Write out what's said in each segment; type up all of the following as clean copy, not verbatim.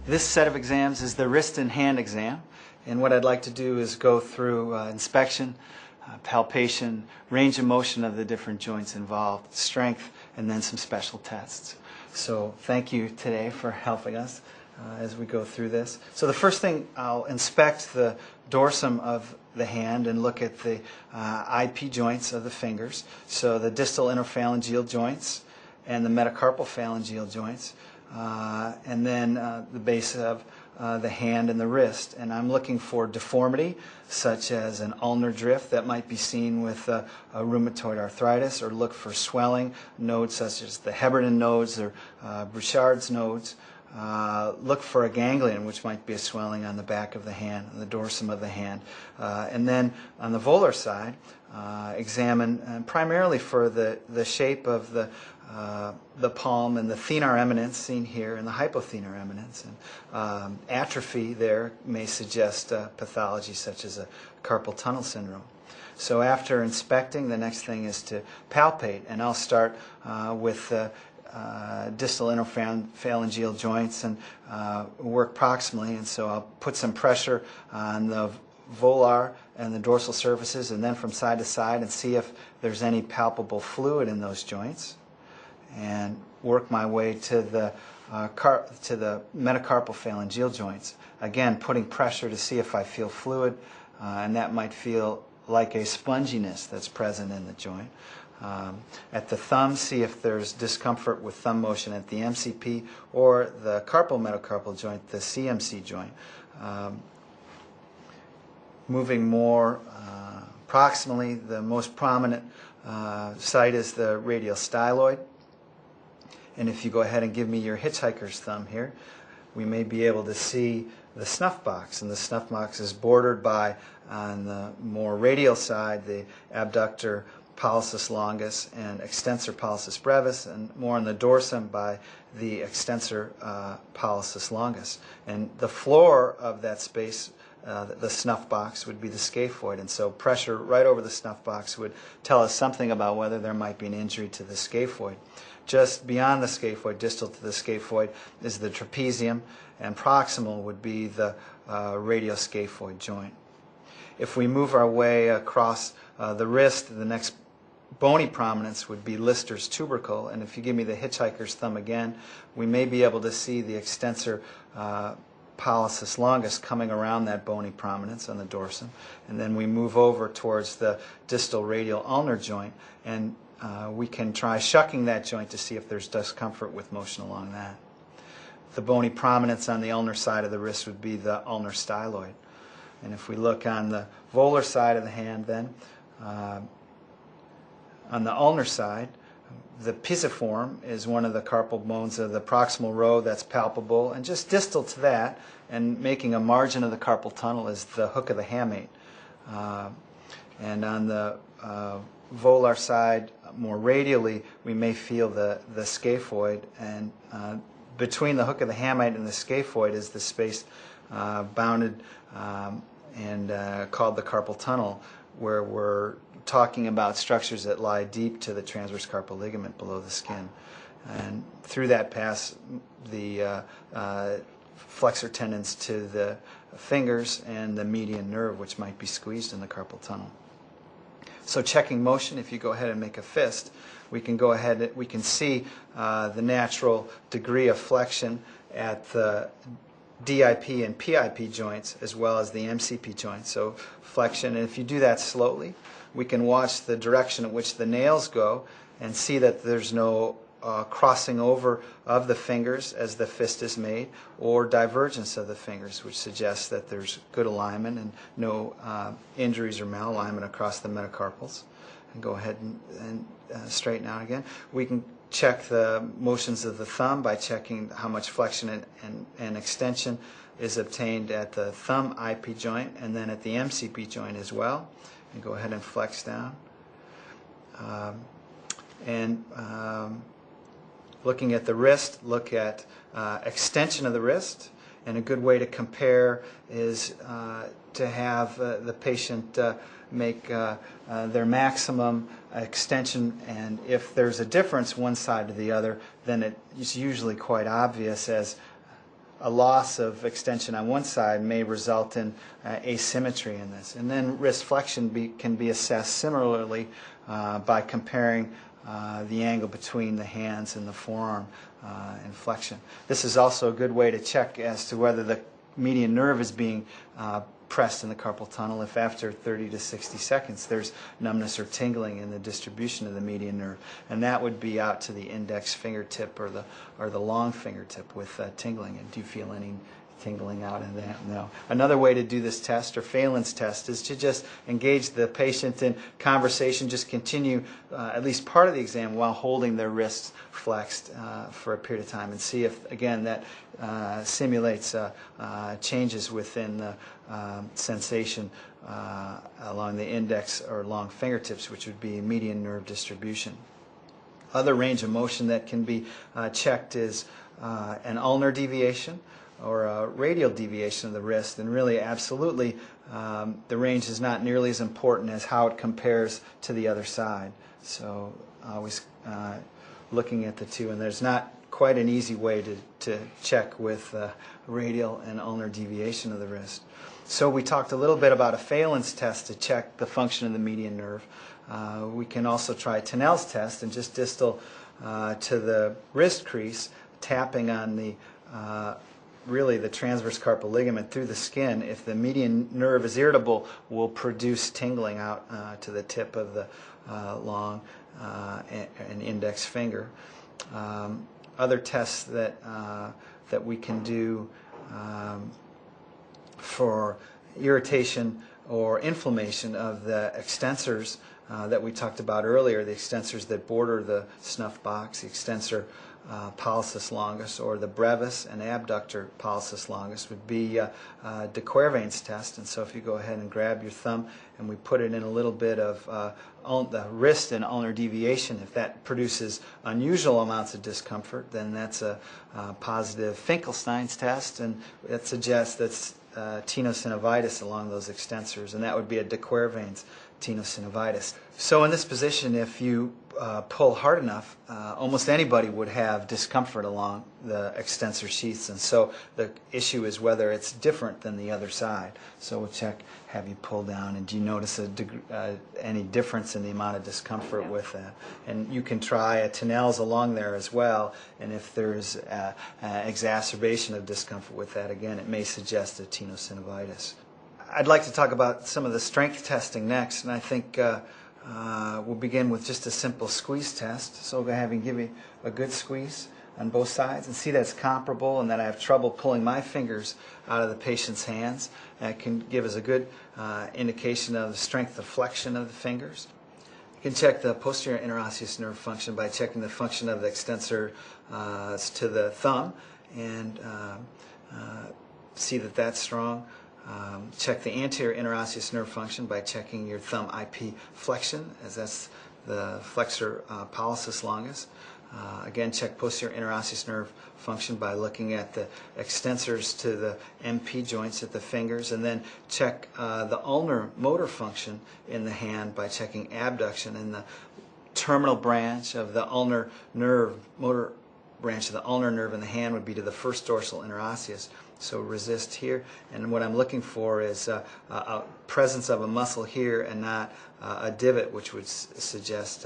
This set of exams is the wrist and hand exam, and what I'd like to do is go through inspection, palpation, range of motion of the different joints involved, strength, and then some special tests. So thank you today for helping us as we go through this. So the first thing, I'll inspect the dorsum of the hand and look at the IP joints of the fingers, so the distal interphalangeal joints and the metacarpal phalangeal joints, and then the base of the hand and the wrist. And I'm looking for deformity, such as an ulnar drift that might be seen with a rheumatoid arthritis, or look for swelling nodes such as the Heberden nodes or Bouchard's nodes. Look for a ganglion, which might be a swelling on the back of the hand, on the dorsum of the hand. And then on the volar side, examine primarily for the shape of the palm and the thenar eminence seen here and the hypothenar eminence. And atrophy there may suggest pathology such as a carpal tunnel syndrome. So after inspecting, the next thing is to palpate, and I'll start with distal interphalangeal joints and work proximally. And so I'll put some pressure on the volar and the dorsal surfaces, and then from side to side, and see if there's any palpable fluid in those joints, and work my way to the metacarpal phalangeal joints. Again, putting pressure to see if I feel fluid, and that might feel like a sponginess that's present in the joint. At the thumb, see if there's discomfort with thumb motion at the MCP, or the carpal metacarpal joint, the CMC joint. Moving more proximally, the most prominent site is the radial styloid. And if you go ahead and give me your hitchhiker's thumb here, we may be able to see the snuff box. And the snuff box is bordered by, on the more radial side, the abductor pollicis longus and extensor pollicis brevis, and more on the dorsum by the extensor pollicis longus. And the floor of that space, the snuff box, would be the scaphoid, and so pressure right over the snuff box would tell us something about whether there might be an injury to the scaphoid. Just beyond the scaphoid, distal to the scaphoid, is the trapezium, and proximal would be the radioscaphoid joint. If we move our way across the wrist, the next bony prominence would be Lister's tubercle, and if you give me the hitchhiker's thumb again, we may be able to see the extensor pollicis longus coming around that bony prominence on the dorsum. And then we move over towards the distal radial ulnar joint, and we can try shucking that joint to see if there's discomfort with motion along that. The bony prominence on the ulnar side of the wrist would be the ulnar styloid. And if we look on the volar side of the hand then, on the ulnar side, the pisiform is one of the carpal bones of the proximal row that's palpable, and just distal to that, and making a margin of the carpal tunnel, is the hook of the hamate. And on the volar side, more radially, we may feel the scaphoid, and between the hook of the hamate and the scaphoid is the space bounded and called the carpal tunnel, where we're talking about structures that lie deep to the transverse carpal ligament below the skin. And through that pass the flexor tendons to the fingers and the median nerve, which might be squeezed in the carpal tunnel. So checking motion, if you go ahead and make a fist, we can go ahead, we can see the natural degree of flexion at the DIP and PIP joints, as well as the MCP joints. So flexion, and if you do that slowly, we can watch the direction at which the nails go and see that there's no crossing over of the fingers as the fist is made, or divergence of the fingers, which suggests that there's good alignment and no injuries or malalignment across the metacarpals. And go ahead and straighten out again. We can check the motions of the thumb by checking how much flexion and extension is obtained at the thumb IP joint, and then at the MCP joint as well. And go ahead and flex down. Looking at the wrist, look at extension of the wrist, and a good way to compare is to have the patient make their maximum extension, and if there's a difference one side to the other, then it's usually quite obvious, as a loss of extension on one side may result in asymmetry in this. And then wrist flexion can be assessed similarly by comparing the angle between the hands and the forearm and flexion. This is also a good way to check as to whether the median nerve is being pressed in the carpal tunnel if after 30 to 60 seconds there's numbness or tingling in the distribution of the median nerve, and that would be out to the index fingertip or the long fingertip with tingling. And do you feel any tingling out in that? No. Another way to do this test, or Phelan's test, is to just engage the patient in conversation. Just continue at least part of the exam while holding their wrists flexed for a period of time, and see if, again, that simulates changes within the sensation along the index or long fingertips, which would be median nerve distribution. Other range of motion that can be checked is an ulnar deviation or a radial deviation of the wrist, and really absolutely the range is not nearly as important as how it compares to the other side. So always looking at the two, and there's not quite an easy way to check with radial and ulnar deviation of the wrist. So we talked a little bit about a Phelan's test to check the function of the median nerve. We can also try Tinel's test, and just distal to the wrist crease, tapping on the really the transverse carpal ligament through the skin. If the median nerve is irritable, will produce tingling out to the tip of the long and index finger. Other tests that we can do for irritation or inflammation of the extensors that we talked about earlier, the extensors that border the snuff box, the extensor pollicis longus, or the brevis and abductor pollicis longus, would be de Quervain's test. And so if you go ahead and grab your thumb and we put it in a little bit of the wrist and ulnar deviation, if that produces unusual amounts of discomfort, then that's a positive Finkelstein's test, and it suggests that's tenosynovitis along those extensors, and that would be a de Quervain's tenosynovitis. So in this position, if you pull hard enough, almost anybody would have discomfort along the extensor sheaths, and so the issue is whether it's different than the other side. So we'll check, have you pull down, and do you notice any difference in the amount of discomfort with that? And you can try a Tinel's along there as well, and if there's exacerbation of discomfort with that, again, it may suggest a tenosynovitis. I'd like to talk about some of the strength testing next, and I think we'll begin with just a simple squeeze test. So I'll go ahead and give you a good squeeze on both sides and see that it's comparable and that I have trouble pulling my fingers out of the patient's hands. That can give us a good indication of the strength of flexion of the fingers. You can check the posterior interosseous nerve function by checking the function of the extensor to the thumb and see that that's strong. Check the anterior interosseous nerve function by checking your thumb IP flexion, as that's the flexor pollicis longus. Again, check posterior interosseous nerve function by looking at the extensors to the MP joints at the fingers, and then check the ulnar motor function in the hand by checking abduction, and the terminal branch of the ulnar nerve, motor branch of the ulnar nerve in the hand would be to the first dorsal interosseous. So resist here, and what I'm looking for is a presence of a muscle here and not a divot, which would suggest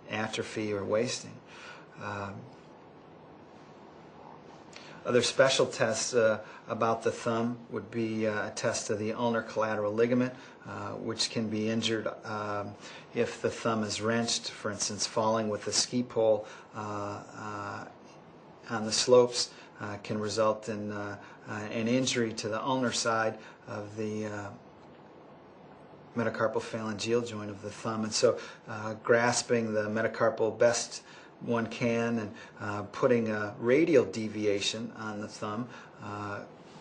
atrophy or wasting. Other special tests about the thumb would be a test of the ulnar collateral ligament, which can be injured if the thumb is wrenched, for instance, falling with a ski pole on the slopes can result in an injury to the ulnar side of the metacarpal phalangeal joint of the thumb. And so grasping the metacarpal best one can and putting a radial deviation on the thumb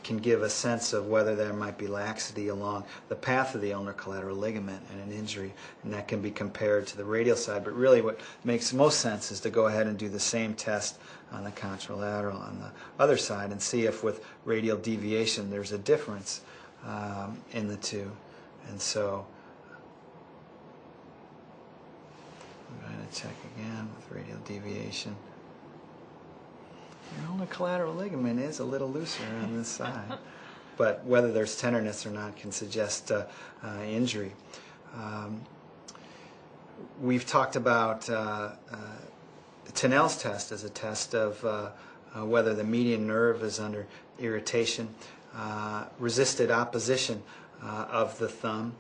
can give a sense of whether there might be laxity along the path of the ulnar collateral ligament and an injury, and that can be compared to the radial side. But really what makes most sense is to go ahead and do the same test on the contralateral on the other side and see if with radial deviation there's a difference in the two. And so I'm going to check again with radial deviation. Your ulnar collateral ligament is a little looser on this side. But whether there's tenderness or not can suggest injury. We've talked about Tinel's test as a test of whether the median nerve is under irritation, resisted opposition of the thumb,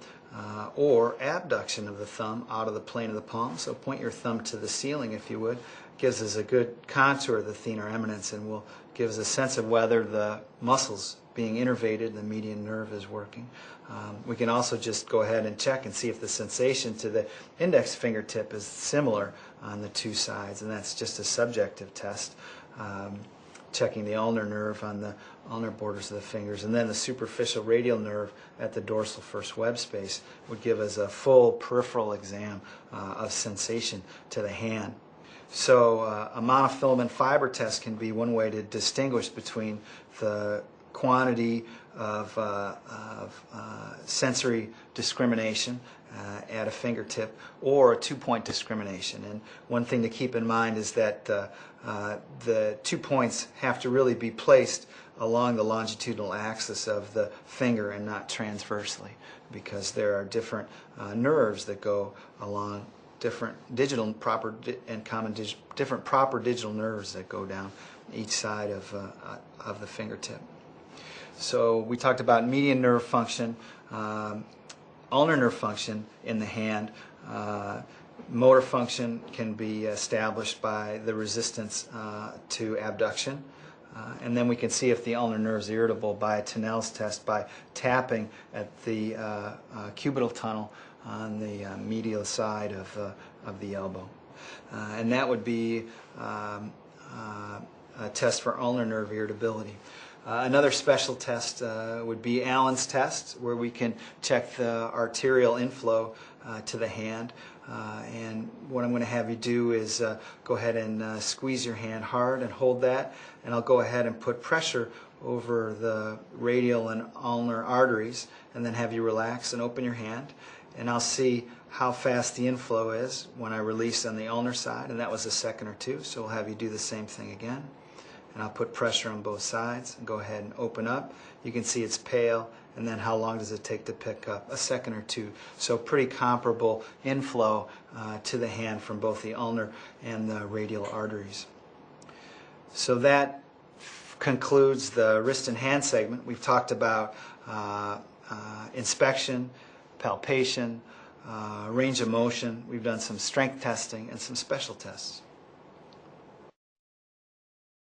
or abduction of the thumb out of the plane of the palm. So point your thumb to the ceiling, if you would. Gives us a good contour of the thenar eminence and will give us a sense of whether the muscles being innervated, the median nerve is working. We can also just go ahead and check and see if the sensation to the index fingertip is similar on the two sides, and that's just a subjective test. Checking the ulnar nerve on the ulnar borders of the fingers, and then the superficial radial nerve at the dorsal first web space would give us a full peripheral exam of sensation to the hand. So a monofilament fiber test can be one way to distinguish between the quantity of sensory discrimination at a fingertip or a two-point discrimination. And one thing to keep in mind is that the 2 points have to really be placed along the longitudinal axis of the finger and not transversely, because there are different nerves that go along different digital proper and common different proper digital nerves that go down each side of the fingertip. So we talked about median nerve function, ulnar nerve function in the hand. Motor function can be established by the resistance to abduction. And then we can see if the ulnar nerve is irritable by a Tinel's test by tapping at the cubital tunnel on the medial side of the elbow. And that would be a test for ulnar nerve irritability. Another special test would be Allen's test, where we can check the arterial inflow to the hand. And what I'm going to have you do is go ahead and squeeze your hand hard and hold that, and I'll go ahead and put pressure over the radial and ulnar arteries, and then have you relax and open your hand, and I'll see how fast the inflow is when I release on the ulnar side, and that was a second or two, so we'll have you do the same thing again. And I'll put pressure on both sides and go ahead and open up. You can see it's pale, and then how long does it take to pick up? A second or two. So pretty comparable inflow to the hand from both the ulnar and the radial arteries. So that concludes the wrist and hand segment. We've talked about inspection, palpation, range of motion. We've done some strength testing and some special tests.